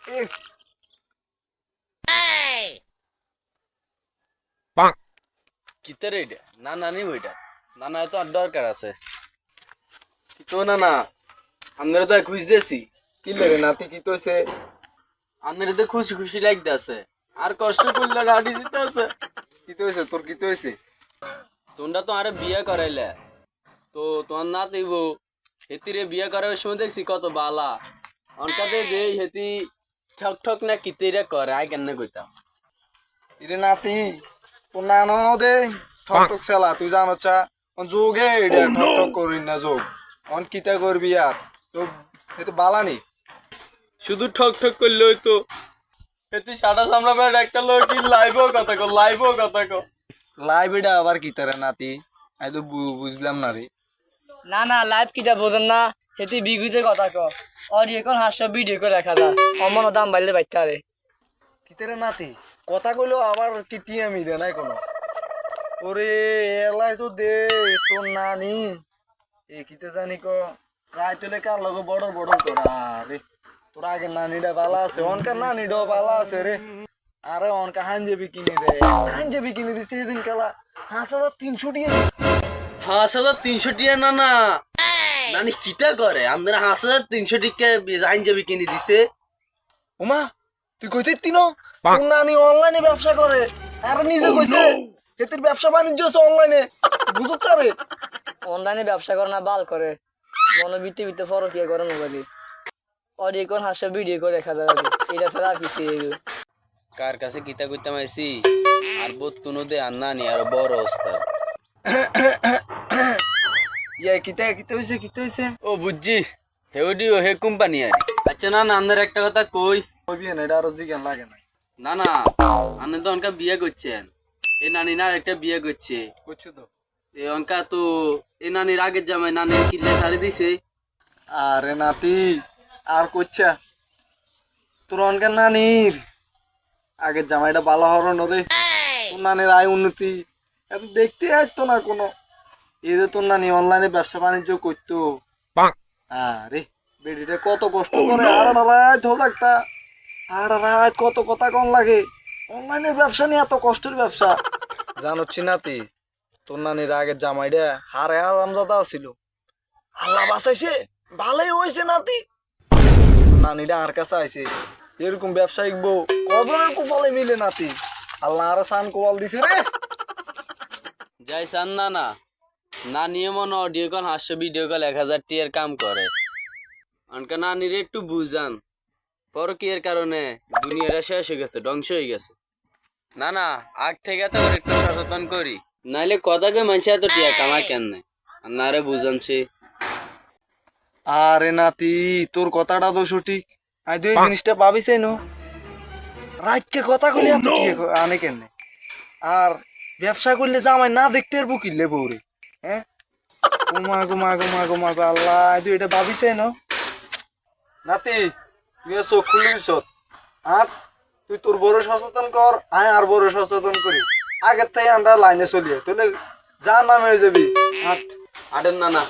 এ কিতারে এটা না নানি বইটা না না তো আর দরকার আছে তো না না আমরা তো খুঁজ দিয়েছি কি লাগে নাতি কি তোছে? আমরা তো খুশি খুশি লাগতে আছে আর কষ্ট করলে গাড়ি দিতে আছে কি তোছে তোর কি তোছে? তোমরা তো আরে বিয়ে করাইলে তো তোমার না দিব হেতিরে বিয়ে করার সময় দেখছি কত বালা অনকাতে দেই হেতি ঠক ঠক না কিতিরে করে আই কেন কইতাম ইরে নাতি তোর নানো দে ঠক ঠক সেলা তুই জানো চা যোগ হে এটা ঠক ঠক করিস না যোগ অন কিতা করবি আর তো এতে বালানি শুধু ঠক ঠক করলে হইতো হেতি সাদা সামলা বেড় একটা লোক কি লাইভও কথা কো লাইভ এটা আবার কিতারে নাতি আমি তো বুঝলাম না রে। না না লাইভ কিটা বোঝেন না হেতি বিগুতে কথা ক অডিও কল হাস্য ভিডিও করে রাখা যায় অমন দাম বাড়লে বাইতে রে কিতারে নাতি কথা কইলো আবার কি টিয়া মিলে নাই কোনো ওরে এলাই তো দে তোর নানি এ কিতে জানি ক রায় তুলে কার লগে বড় বড় করা রে তোর আগে নানিটা ভালো আছে অনকার নানিটাও ভালো আছে রে আরে অনকা হাঞ্জেবি কিনে দে হাঞ্জেবি কিনে দিছে সেদিন কালা 5300 টিয়া 5300 টিয়া না না নানি কিতা করে আমরা 5300 টিকা আইন যাবি কিনে দিছে ওমা তুই কইতে তিনো তোর নানি অনলাইনে ব্যবসা করে আর নিজে কইছে এতের ব্যবসা বাণিজ্য আছে অনলাইনে বুঝছ রে অনলাইনে ব্যবসা করে না বাল করে মনে বিতে বিতে ফরক ইয়ে করে মোবাইলে অডিও কল হাস্য ভিডিও করে রাখা যায় এটা ছাড়া আর কিছু কার কাছে কিতা কইতাম আইছি আর বত্তুনো দে আর নানি আর বড় অবস্থা ইয়া কিতা কিতা হইছে ও বুঝছি হেউডিও হে কোম্পানি আর আচ্ছা না না আমাদের একটা কথা কই কইবি না এটা আর জিগান লাগে না না না আপনি তো অনকা বিয়ে করছেন এ নানি না একটা বিয়ে করছে কইছো তো এ অনকা তো এ নানির আগের জামাই নানির কিল্লে সারি দিছে আরে নাতি আর কইছা তোর অনকার নানির আগের জামাইটা ভালো হরণ রে তোর নানির আয় উন্নতি এত দেখতে আসতো না কোনো এই যে তোর নানি অনলাইনে ব্যবসা বাণিজ্য করতো আরে বেডিটা কত কষ্ট করে আর রাত হো থাকতা আর রাত কত কথা কন লাগে অনলাইনের ব্যবসা নিয়ে এত কষ্টের ব্যবসা জানোচ্ছি নাতি তোর নানির আগের জামাইটা হারে আরামজাদা ছিল আল্লাহ বাঁচাইছে ভালোই হয়েছে নাতি নানিটা আর কাছে আইছে এরকম ব্যবসায়িক বউ কজনের কপালে মিলে নাতি আল্লাহ আর সান কপাল দিছে রে যাই চান না না না নিয়মন অডিও কল হাস্য ভিডিও কল 1000 টিয়ার কাম করে অনকা নানির একটু বুঝান পরকীয়ের কারণে দুনিয়াটা শেষ হয়ে গেছে ধ্বংস হয়ে গেছে না না আগ থেকে তো একটু সচেতন করি নাইলে কথাকে মানুষ এত টিয়া কামাই কেন না রে বুঝানছে আরে নাতি তোর কথাটা তো সঠিক আমি তো এই জিনিসটা ভাবিছাই নো রাতকে কথা কইলে এত কি আনে কেন আর ব্যবসা করলে জামাই না দেখতে পারবো কিনলে বউরে হ্যাঁ গো আল্লাহ তুই এটা ভাবিছাই নো নাতি তুই চোখ খুলে দিছ আর তুই তোর বড় সচেতন কর আয় আর বড় সচেতন করি আগের থেকে আমরা লাইনে চলিয়ে তাহলে যা নাম হয়ে যাবি আটেন না না